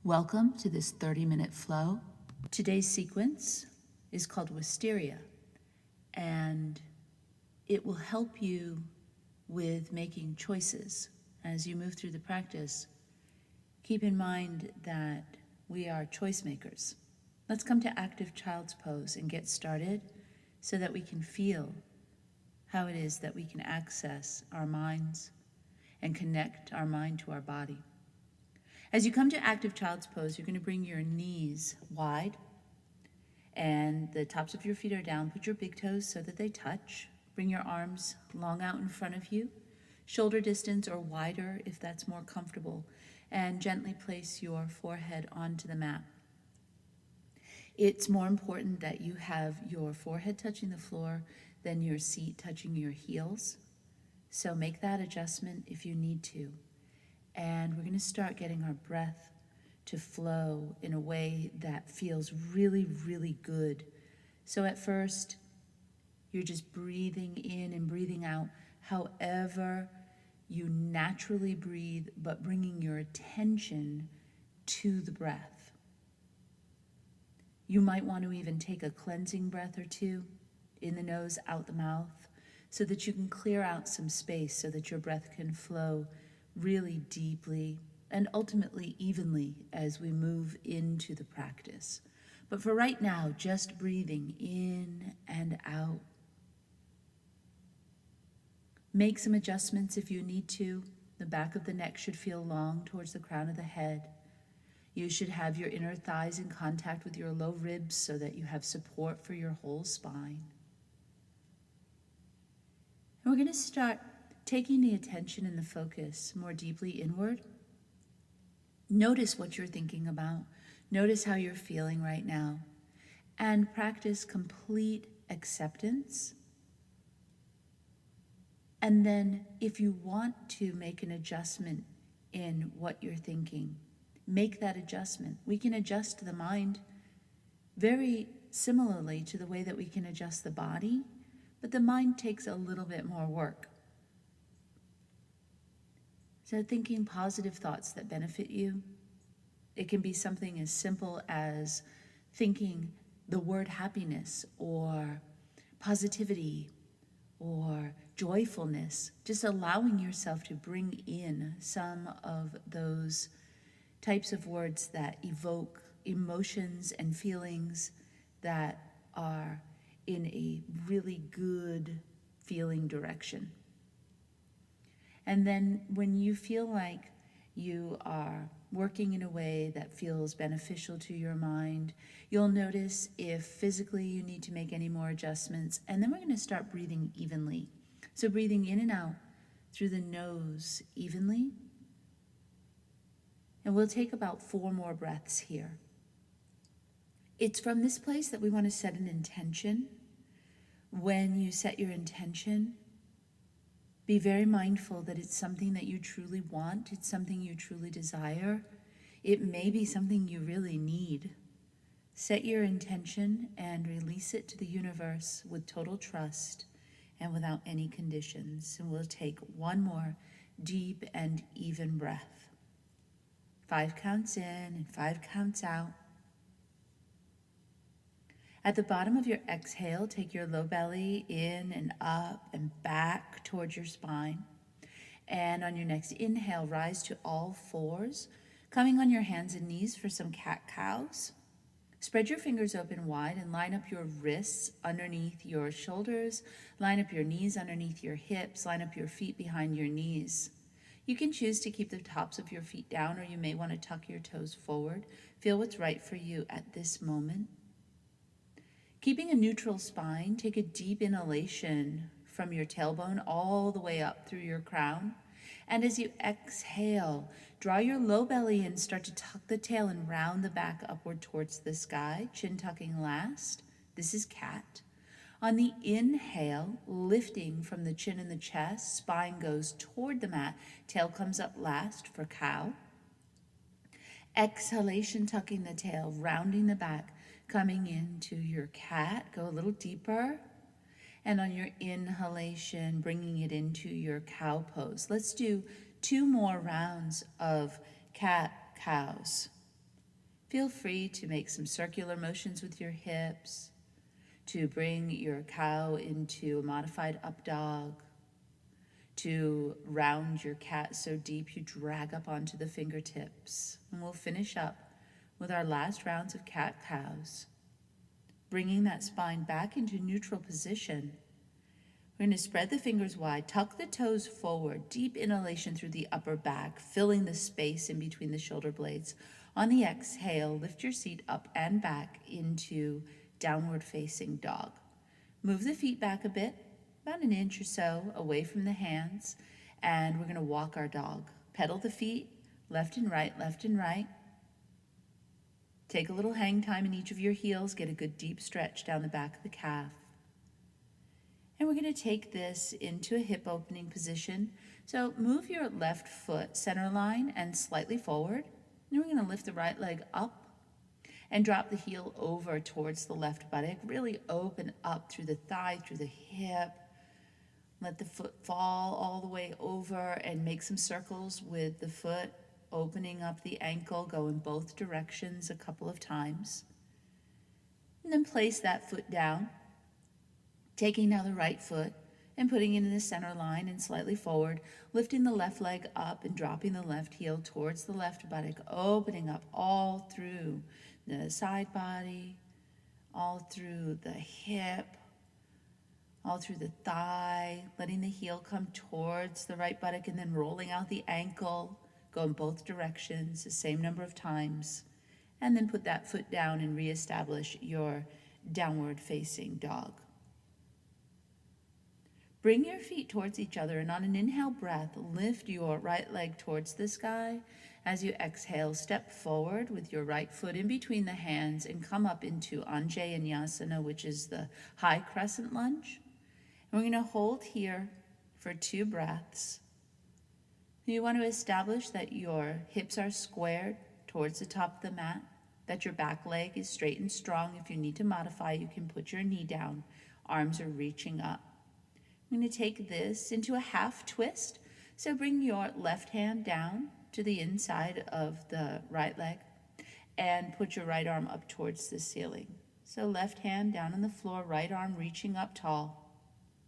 Welcome to this 30-minute flow. Today's sequence is called Wisteria, and it will help you with making choices as you move through the practice. Keep in mind that we are choice makers. Let's come to active child's pose and get started so that we can feel how it is that we can access our minds and connect our mind to our body. As you come to active child's pose, you're going to bring your knees wide and the tops of your feet are down. Put your big toes so that they touch. Bring your arms long out in front of you, shoulder distance or wider if that's more comfortable, and gently place your forehead onto the mat. It's more important that you have your forehead touching the floor than your seat touching your heels. So make that adjustment if you need to. And we're going to start getting our breath to flow in a way that feels really, really good. So at first, you're just breathing in and breathing out however you naturally breathe, but bringing your attention to the breath. You might want to even take a cleansing breath or two in the nose, out the mouth, so that you can clear out some space so that your breath can flow really deeply and ultimately evenly as we move into the practice. But for right now, just breathing in and out. Make some adjustments if you need to. The back of the neck should feel long towards the crown of the head. You should have your inner thighs in contact with your low ribs so that you have support for your whole spine. And we're going to start taking the attention and the focus more deeply inward. Notice what you're thinking about. Notice how you're feeling right now. And practice complete acceptance. And then if you want to make an adjustment in what you're thinking, make that adjustment. We can adjust the mind very similarly to the way that we can adjust the body, but the mind takes a little bit more work. So thinking positive thoughts that benefit you. It can be something as simple as thinking the word happiness or positivity or joyfulness, just allowing yourself to bring in some of those types of words that evoke emotions and feelings that are in a really good feeling direction. And then when you feel like you are working in a way that feels beneficial to your mind, you'll notice if physically you need to make any more adjustments. And then we're going to start breathing evenly. So breathing in and out through the nose evenly. And we'll take about 4 more breaths here. It's from this place that we want to set an intention. When you set your intention, be very mindful that it's something that you truly want. It's something you truly desire. It may be something you really need. Set your intention and release it to the universe with total trust and without any conditions. And we'll take 1 more deep and even breath. 5 counts in and 5 counts out. At the bottom of your exhale, take your low belly in and up and back towards your spine. And on your next inhale, rise to all 4s, coming on your hands and knees for some cat-cows. Spread your fingers open wide and line up your wrists underneath your shoulders. Line up your knees underneath your hips. Line up your feet behind your knees. You can choose to keep the tops of your feet down, or you may want to tuck your toes forward. Feel what's right for you at this moment. Keeping a neutral spine, take a deep inhalation from your tailbone all the way up through your crown. And as you exhale, draw your low belly in, start to tuck the tail and round the back upward towards the sky, chin tucking last. This is cat. On the inhale, lifting from the chin and the chest, spine goes toward the mat, tail comes up last for cow. Exhalation, tucking the tail, rounding the back, coming into your cat. Go a little deeper. And on your inhalation, bringing it into your cow pose. Let's do 2 more rounds of cat-cows. Feel free to make some circular motions with your hips, to bring your cow into a modified up dog, to round your cat so deep you drag up onto the fingertips. And we'll finish up with our last rounds of cat-cows, bringing that spine back into neutral position. We're going to spread the fingers wide, tuck the toes forward, deep inhalation through the upper back, filling the space in between the shoulder blades. On the exhale, lift your seat up and back into downward facing dog. Move the feet back a bit, about an inch or so away from the hands, and we're going to walk our dog. Pedal the feet, left and right, left and right. Take a little hang time in each of your heels, get a good deep stretch down the back of the calf. And we're going to take this into a hip opening position. So move your left foot center line and slightly forward. And we're going to lift the right leg up and drop the heel over towards the left buttock. Really open up through the thigh, through the hip. Let the foot fall all the way over and make some circles with the foot, opening up the ankle, go in both directions a couple of times. And then place that foot down, taking now the right foot and putting it in the center line and slightly forward, lifting the left leg up and dropping the left heel towards the left buttock, opening up all through the side body, all through the hip, all through the thigh, letting the heel come towards the right buttock and then rolling out the ankle, go in both directions the same number of times, and then put that foot down and reestablish your downward facing dog. Bring your feet towards each other, and on an inhale breath, lift your right leg towards the sky. As you exhale, step forward with your right foot in between the hands and come up into Anjayanyasana, which is the high crescent lunge. And we're going to hold here for 2 breaths. You want to establish that your hips are squared towards the top of the mat, that your back leg is straight and strong. If you need to modify, you can put your knee down. Arms are reaching up. I'm going to take this into a half twist. So bring your left hand down to the inside of the right leg and put your right arm up towards the ceiling. So left hand down on the floor, right arm reaching up tall.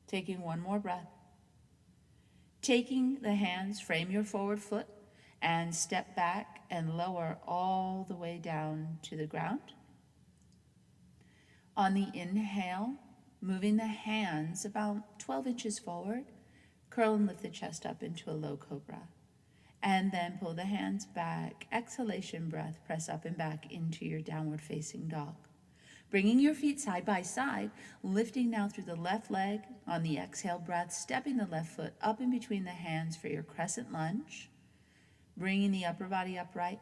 Taking one more breath. Taking the hands, frame your forward foot and step back and lower all the way down to the ground. On the inhale, moving the hands about 12 inches forward, curl and lift the chest up into a low cobra. And then pull the hands back. Exhalation breath, press up and back into your downward facing dog. Bringing your feet side by side, lifting now through the left leg on the exhale breath, stepping the left foot up in between the hands for your crescent lunge. Bringing the upper body upright,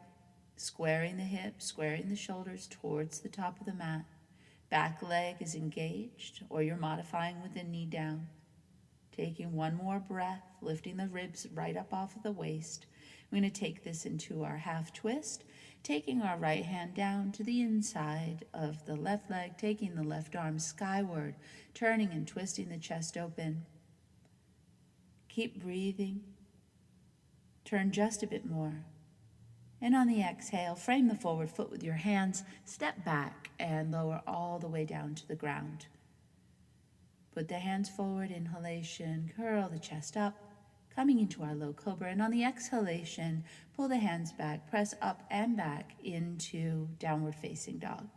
squaring the hips, squaring the shoulders towards the top of the mat. Back leg is engaged, or you're modifying with the knee down. Taking one more breath, lifting the ribs right up off of the waist. We're going to take this into our half twist, taking our right hand down to the inside of the left leg, taking the left arm skyward, turning and twisting the chest open. Keep breathing. Turn just a bit more. And on the exhale, frame the forward foot with your hands, step back and lower all the way down to the ground. Put the hands forward, inhalation, curl the chest up, coming into our low cobra. And on the exhalation, pull the hands back, press up and back into downward facing dog.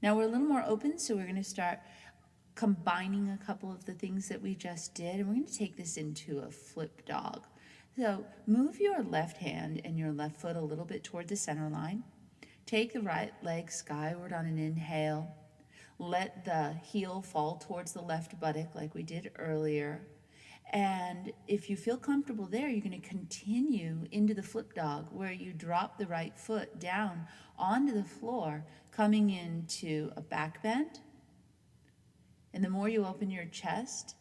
Now we're a little more open, so we're going to start combining a couple of the things that we just did, and we're going to take this into a flip dog. So move your left hand and your left foot a little bit toward the center line. Take the right leg skyward on an inhale. Let the heel fall towards the left buttock like we did earlier. And if you feel comfortable there, you're going to continue into the flip dog where you drop the right foot down onto the floor, coming into a back bend. And the more you open your chest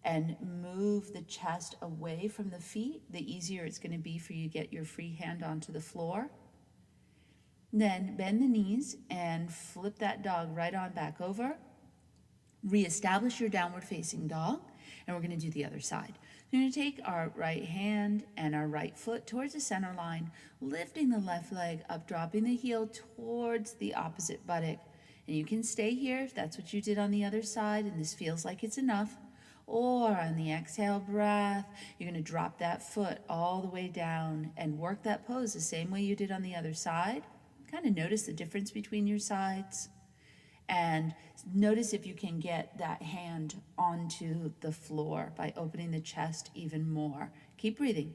and move the chest away from the feet, the easier it's going to be for you to get your free hand onto the floor. Then bend the knees and flip that dog right on back over. Reestablish your downward facing dog, and we're going to do the other side. We're going to take our right hand and our right foot towards the center line, lifting the left leg up, dropping the heel towards the opposite buttock. And you can stay here if that's what you did on the other side and this feels like it's enough. Or on the exhale breath, you're going to drop that foot all the way down and work that pose the same way you did on the other side. Kind of notice the difference between your sides. And notice if you can get that hand onto the floor by opening the chest even more. Keep breathing.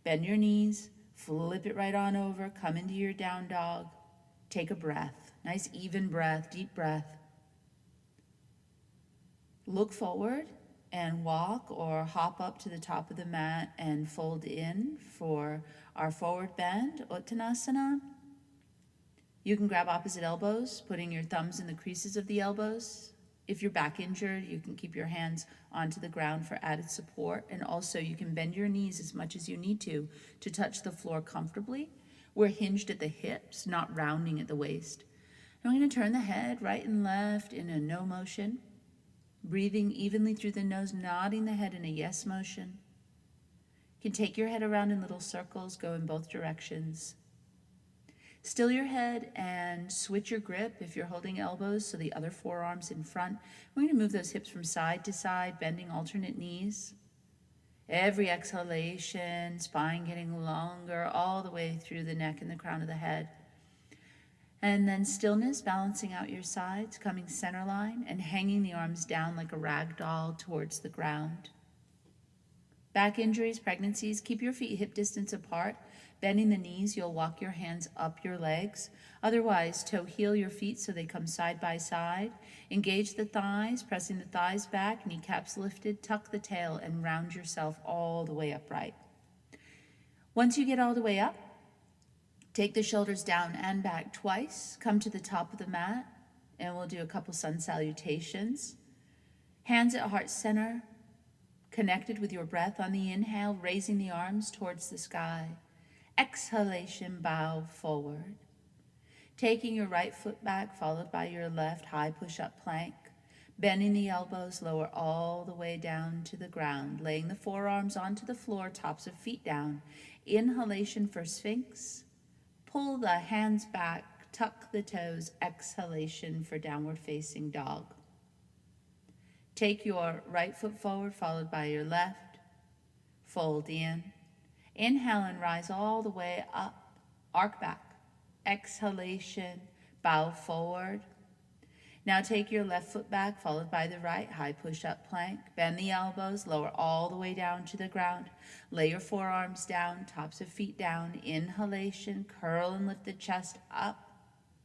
Bend your knees, flip it right on over, come into your down dog. Take a breath, nice even breath, deep breath. Look forward and walk or hop up to the top of the mat and fold in for our forward bend, Uttanasana. You can grab opposite elbows, putting your thumbs in the creases of the elbows. If you're back injured, you can keep your hands onto the ground for added support. And also you can bend your knees as much as you need to touch the floor comfortably. We're hinged at the hips, not rounding at the waist. And I'm going to turn the head right and left in a no motion. Breathing evenly through the nose, nodding the head in a yes motion. You can take your head around in little circles, go in both directions. Still your head and switch your grip if you're holding elbows, so the other forearm's in front. We're going to move those hips from side to side, bending alternate knees. Every exhalation, spine getting longer all the way through the neck and the crown of the head. And then stillness, balancing out your sides, coming center line and hanging the arms down like a rag doll towards the ground. Back injuries, pregnancies, keep your feet hip distance apart. Bending the knees, you'll walk your hands up your legs. Otherwise, toe heel your feet so they come side by side. Engage the thighs, pressing the thighs back, kneecaps lifted, tuck the tail, and round yourself all the way upright. Once you get all the way up, take the shoulders down and back twice. Come to the top of the mat, and we'll do a couple sun salutations. Hands at heart center, connected with your breath on the inhale, raising the arms towards the sky. Exhalation, bow forward. Taking your right foot back, followed by your left, high push-up plank. Bending the elbows, lower all the way down to the ground. Laying the forearms onto the floor, tops of feet down. Inhalation for Sphinx. Pull the hands back, tuck the toes. Exhalation for downward facing dog. Take your right foot forward, followed by your left. Fold in. Inhale and rise all the way up. Arc back. Exhalation, bow forward. Now take your left foot back, followed by the right, high push-up plank. Bend the elbows, lower all the way down to the ground. Lay your forearms down, tops of feet down. Inhalation, curl and lift the chest up.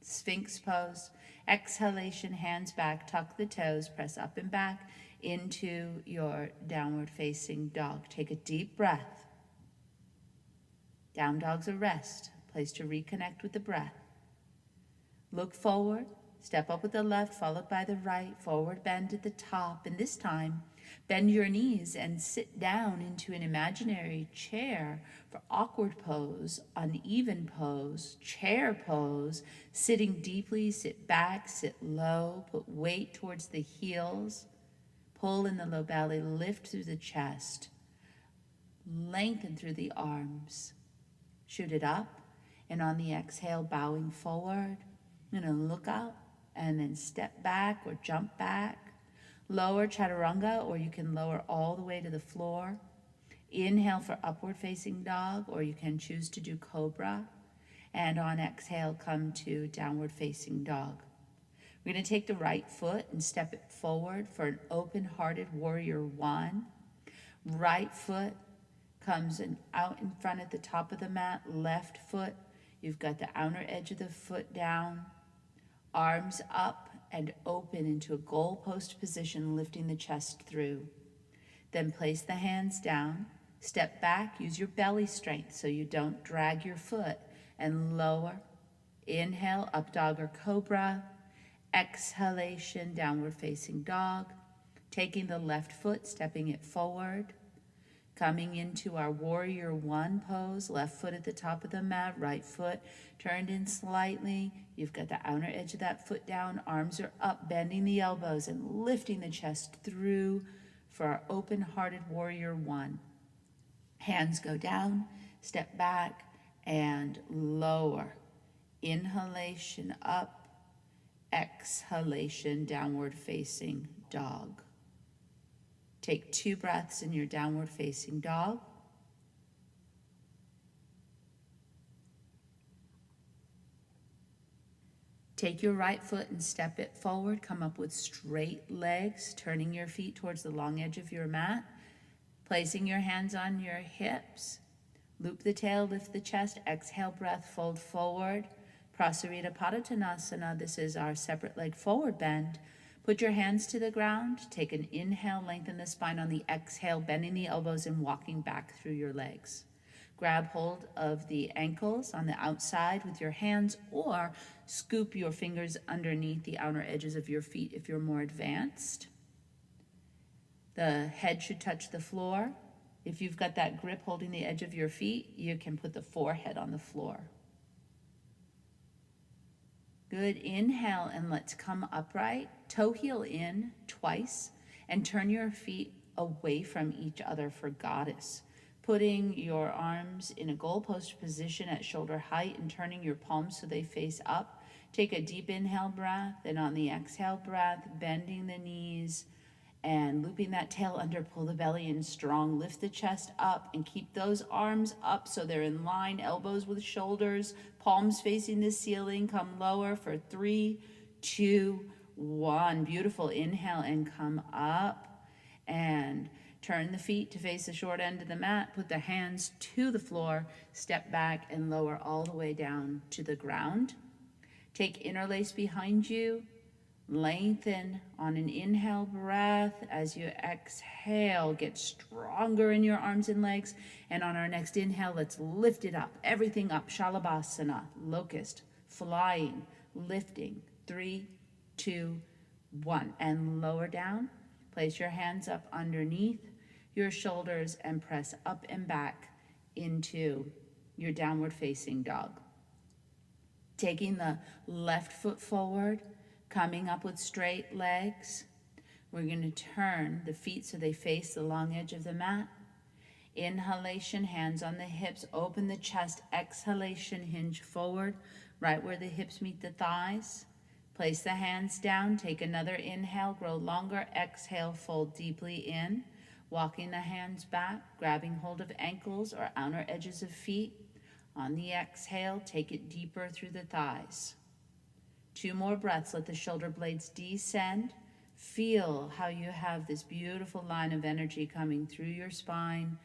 Sphinx pose. Exhalation, hands back, tuck the toes, press up and back into your downward facing dog. Take a deep breath. Down dog's a rest, place to reconnect with the breath. Look forward, step up with the left, followed by the right, forward bend at the top, and this time, bend your knees and sit down into an imaginary chair for awkward pose, uneven pose, chair pose, sitting deeply, sit back, sit low, put weight towards the heels, pull in the low belly, lift through the chest, lengthen through the arms. Shoot it up, and on the exhale, bowing forward. I'm going to look up and then step back or jump back. Lower chaturanga, or you can lower all the way to the floor. Inhale for upward facing dog, or you can choose to do cobra. And on exhale, come to downward facing dog. We're going to take the right foot and step it forward for an open-hearted warrior one. Right foot comes out in front at the top of the mat. Left foot, you've got the outer edge of the foot down. Arms up and open into a goalpost position, lifting the chest through. Then place the hands down. Step back, use your belly strength so you don't drag your foot, and lower. Inhale, up dog or cobra. Exhalation, downward facing dog. Taking the left foot, stepping it forward. Coming into our warrior one pose, left foot at the top of the mat, right foot turned in slightly. You've got the outer edge of that foot down, arms are up, bending the elbows and lifting the chest through for our open-hearted warrior one. Hands go down, step back and lower. Inhalation up, exhalation, downward facing dog. Take 2 breaths in your downward facing dog. Take your right foot and step it forward. Come up with straight legs, turning your feet towards the long edge of your mat. Placing your hands on your hips. Loop the tail, lift the chest. Exhale, breath, fold forward. Prasarita Padottanasana. This is our separate leg forward bend. Put your hands to the ground. Take an inhale, lengthen the spine on the exhale, bending the elbows and walking back through your legs. Grab hold of the ankles on the outside with your hands, or scoop your fingers underneath the outer edges of your feet if you're more advanced. The head should touch the floor. If you've got that grip holding the edge of your feet, you can put the forehead on the floor. Good, inhale and let's come upright. Toe heel in twice and turn your feet away from each other for goddess. Putting your arms in a goalpost position at shoulder height and turning your palms so they face up. Take a deep inhale breath, and on the exhale breath, bending the knees and looping that tail under, pull the belly in strong, lift the chest up and keep those arms up so they're in line, elbows with shoulders, palms facing the ceiling. Come lower for 3, 2, 1. Beautiful, inhale and come up and turn the feet to face the short end of the mat, put the hands to the floor, step back and lower all the way down to the ground. Take interlace behind you. Lengthen on an inhale breath. As you exhale, get stronger in your arms and legs. And on our next inhale, let's lift it up. Everything up. Shalabhasana, locust, flying, lifting. 3, 2, 1. And lower down. Place your hands up underneath your shoulders and press up and back into your downward facing dog. Taking the left foot forward, coming up with straight legs. We're going to turn the feet so they face the long edge of the mat. Inhalation, hands on the hips, open the chest. Exhalation, hinge forward, right where the hips meet the thighs. Place the hands down, take another inhale, grow longer. Exhale, fold deeply in. Walking the hands back, grabbing hold of ankles or outer edges of feet. On the exhale, take it deeper through the thighs. 2 more breaths, let the shoulder blades descend. Feel how you have this beautiful line of energy coming through your spine,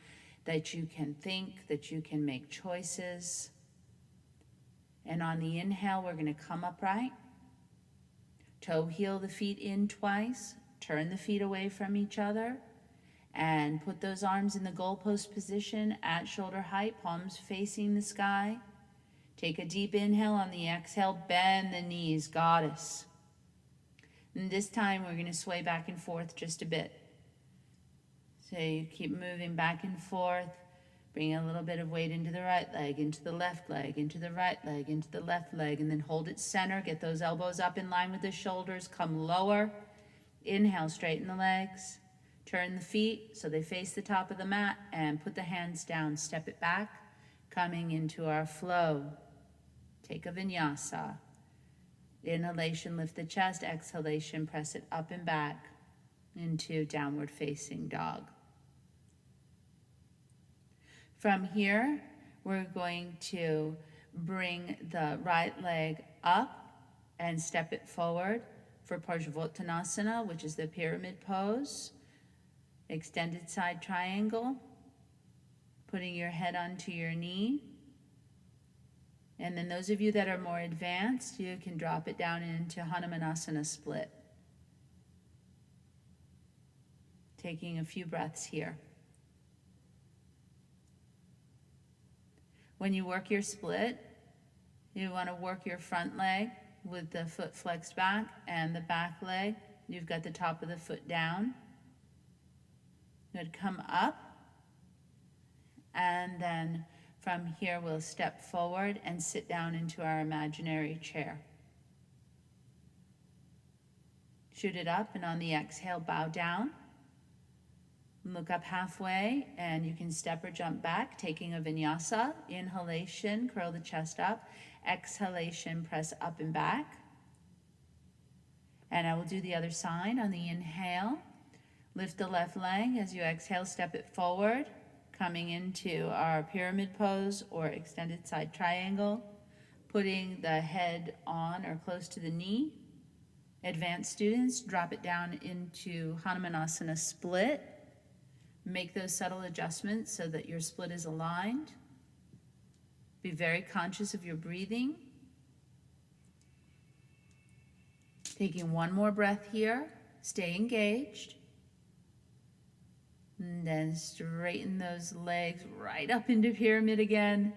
that you can think, that you can make choices. And on the inhale, we're going to come upright. Toe heel the feet in twice. Turn the feet away from each other. And put those arms in the goalpost position at shoulder height, palms facing the sky. Take a deep inhale. On the exhale, bend the knees, goddess. And this time we're going to sway back and forth just a bit. So you keep moving back and forth. Bring a little bit of weight into the right leg, into the left leg, into the right leg, into the left leg, and then hold it center. Get those elbows up in line with the shoulders. Come lower. Inhale, straighten the legs. Turn the feet so they face the top of the mat and put the hands down. Step it back, coming into our flow. Take a vinyasa. Inhalation, lift the chest. Exhalation, press it up and back into downward facing dog. From here, we're going to bring the right leg up and step it forward for Parsvottanasana, which is the pyramid pose. Extended side triangle, putting your head onto your knee. And then those of you that are more advanced, you can drop it down into Hanumanasana split. Taking a few breaths here. When you work your split, you want to work your front leg with the foot flexed back, and the back leg, you've got the top of the foot down. Good, come up And then from here, we'll step forward and sit down into our imaginary chair. Shoot it up, and on the exhale, bow down. Look up halfway, and you can step or jump back, taking a vinyasa. Inhalation, curl the chest up. Exhalation, press up and back. And I will do the other side. On the inhale, lift the left leg. As you exhale, step it forward, coming into our pyramid pose or extended side triangle, putting the head on or close to the knee. Advanced students, drop it down into Hanumanasana split. Make those subtle adjustments so that your split is aligned. Be very conscious of your breathing. Taking one more breath here. Stay engaged. And then straighten those legs right up into pyramid again.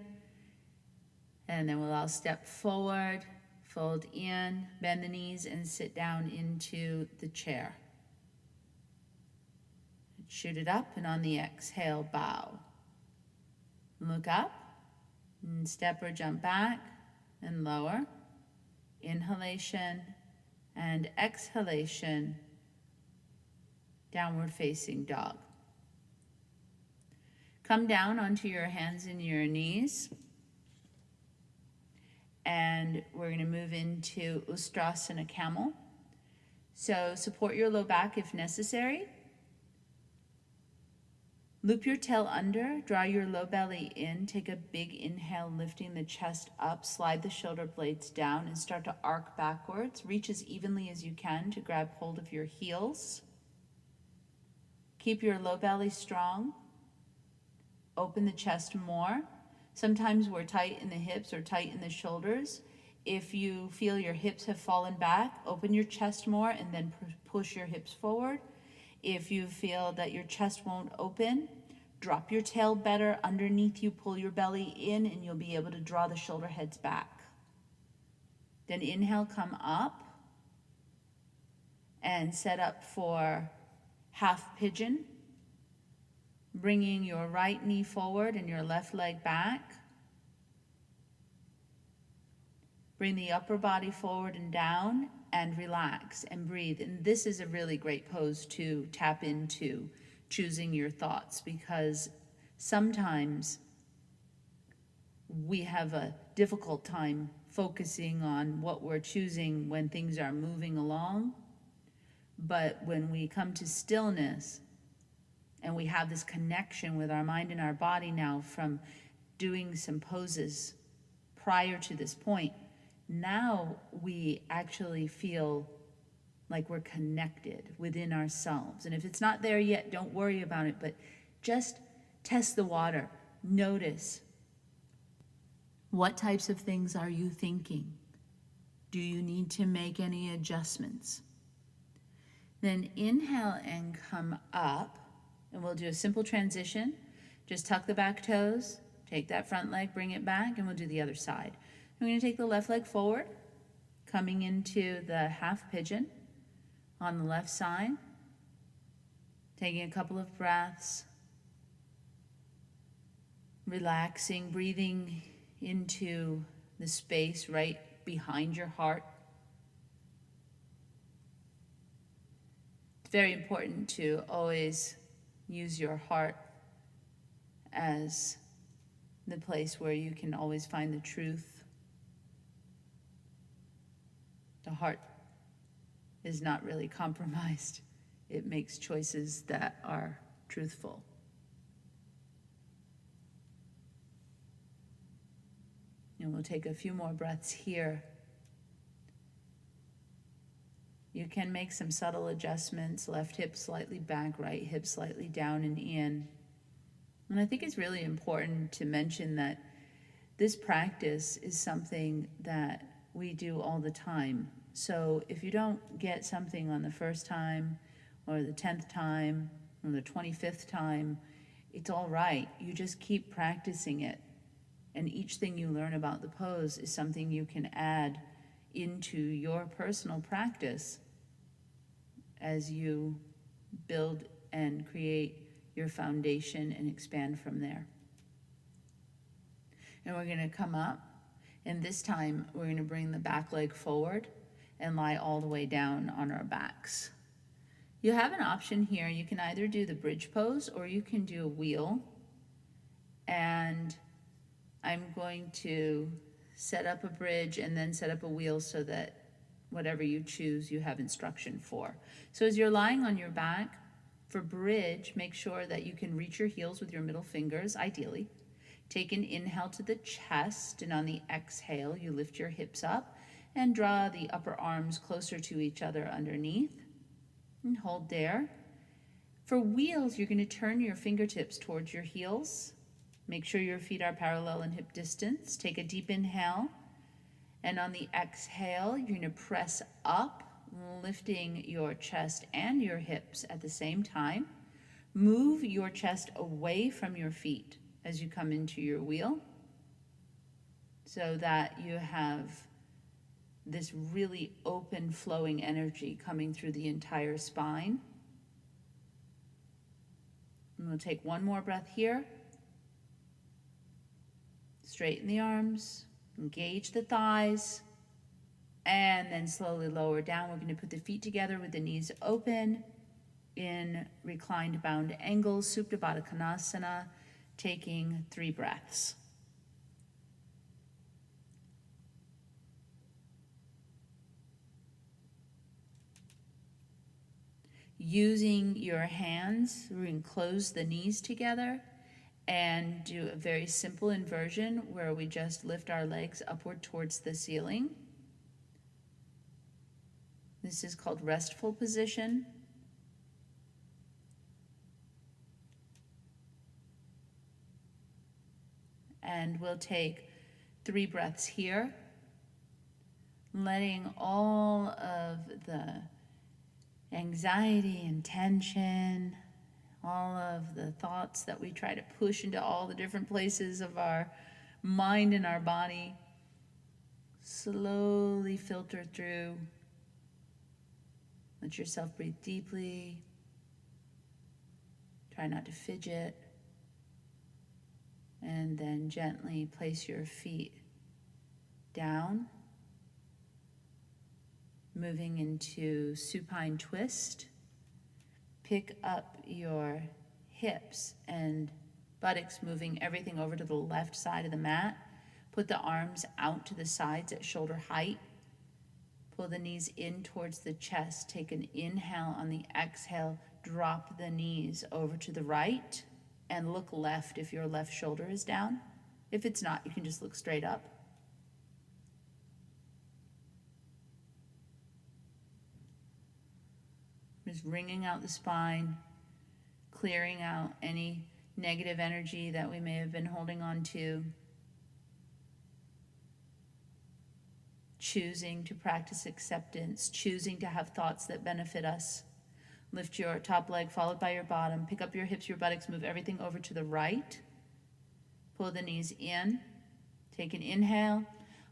And then we'll all step forward, fold in, bend the knees, and sit down into the chair. Shoot it up, and on the exhale, bow. Look up, and step or jump back, and lower. Inhalation and exhalation, downward facing dog. Come down onto your hands and your knees. And we're going to move into Ustrasana Camel. So support your low back if necessary. Loop your tail under, draw your low belly in, take a big inhale, lifting the chest up, slide the shoulder blades down, and start to arc backwards. Reach as evenly as you can to grab hold of your heels. Keep your low belly strong. Open the chest more. Sometimes we're tight in the hips or tight in the shoulders. If you feel your hips have fallen back, open your chest more and then push your hips forward. If you feel that your chest won't open, drop your tail better underneath you, pull your belly in, and you'll be able to draw the shoulder heads back. Then inhale, come up and set up for half pigeon, bringing your right knee forward and your left leg back. Bring the upper body forward and down, and relax and breathe. And this is a really great pose to tap into choosing your thoughts, because sometimes we have a difficult time focusing on what we're choosing when things are moving along. But when we come to stillness and we have this connection with our mind and our body now from doing some poses prior to this point, now we actually feel like we're connected within ourselves. And if it's not there yet, don't worry about it, but just test the water. Notice, what types of things are you thinking? Do you need to make any adjustments? Then inhale and come up, and we'll do a simple transition. Just tuck the back toes, take that front leg, bring it back, and we'll do the other side. I'm going to take the left leg forward, coming into the half pigeon on the left side, taking a couple of breaths, relaxing, breathing into the space right behind your heart. It's very important to always use your heart as the place where you can always find the truth. The heart is not really compromised. It makes choices that are truthful. And we'll take a few more breaths here. You can make some subtle adjustments, left hip slightly back, right hip slightly down and in. And I think it's really important to mention that this practice is something that we do all the time. So if you don't get something on the first time or the 10th time or the 25th time, it's all right. You just keep practicing it. And each thing you learn about the pose is something you can add into your personal practice as you build and create your foundation and expand from there. And we're going to come up, and this time we're going to bring the back leg forward and lie all the way down on our backs. You have an option here. You can either do the bridge pose or you can do a wheel. And I'm going to set up a bridge and then set up a wheel so that whatever you choose, you have instruction for. So as you're lying on your back, for bridge, make sure that you can reach your heels with your middle fingers, ideally. Take an inhale to the chest, and on the exhale, you lift your hips up and draw the upper arms closer to each other underneath. And hold there. For wheels, you're going to turn your fingertips towards your heels. Make sure your feet are parallel in hip distance. Take a deep inhale. And on the exhale, you're going to press up, lifting your chest and your hips at the same time. Move your chest away from your feet as you come into your wheel so that you have this really open flowing energy coming through the entire spine. And we'll take one more breath here. Straighten the arms, engage the thighs, and then slowly lower down. We're going to put the feet together with the knees open in reclined bound angle, Supta Baddha Konasana, taking 3 breaths. Using your hands, we're going to close the knees together and do a very simple inversion where we just lift our legs upward towards the ceiling. This is called restful position. And we'll take 3 breaths here, letting all of the anxiety and tension, all of the thoughts that we try to push into all the different places of our mind and our body, slowly filter through. Let yourself breathe deeply. Try not to fidget. And then gently place your feet down, moving into supine twist. Pick up your hips and buttocks, moving everything over to the left side of the mat. Put the arms out to the sides at shoulder height. Pull the knees in towards the chest. Take an inhale. On the exhale, drop the knees over to the right and look left if your left shoulder is down. If it's not, you can just look straight up. Just wringing out the spine, clearing out any negative energy that we may have been holding on to. Choosing to practice acceptance, choosing to have thoughts that benefit us. Lift your top leg followed by your bottom. Pick up your hips, your buttocks, move everything over to the right. Pull the knees in. Take an inhale.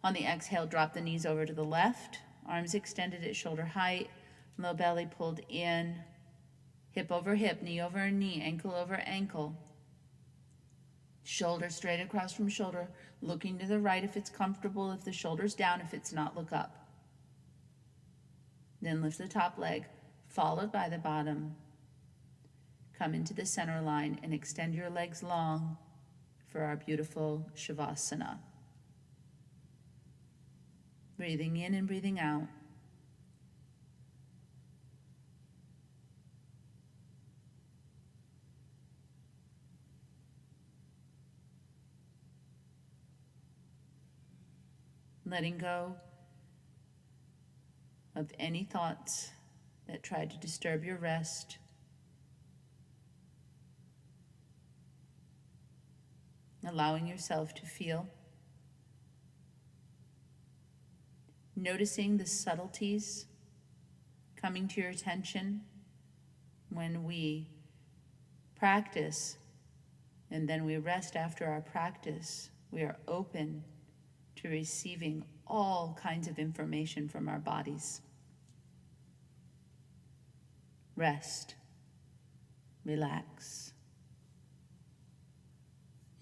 On the exhale, drop the knees over to the left. Arms extended at shoulder height. Low belly pulled in. Hip over hip, knee over knee, ankle over ankle. Shoulder straight across from shoulder. Looking to the right if it's comfortable. If the shoulder's down, if it's not, look up. Then lift the top leg, followed by the bottom. Come into the center line and extend your legs long for our beautiful Shavasana. Breathing in and breathing out. Letting go of any thoughts that tried to disturb your rest. Allowing yourself to feel. Noticing the subtleties coming to your attention when we practice and then we rest after our practice. We are open to receiving all kinds of information from our bodies. Rest. Relax.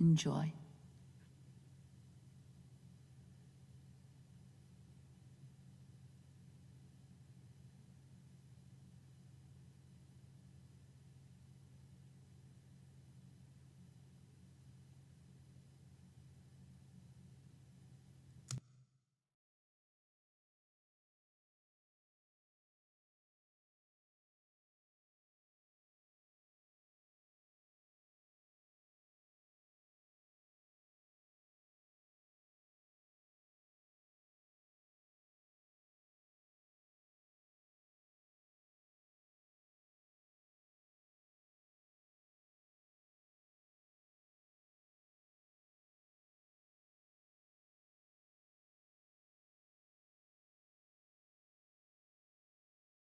Enjoy.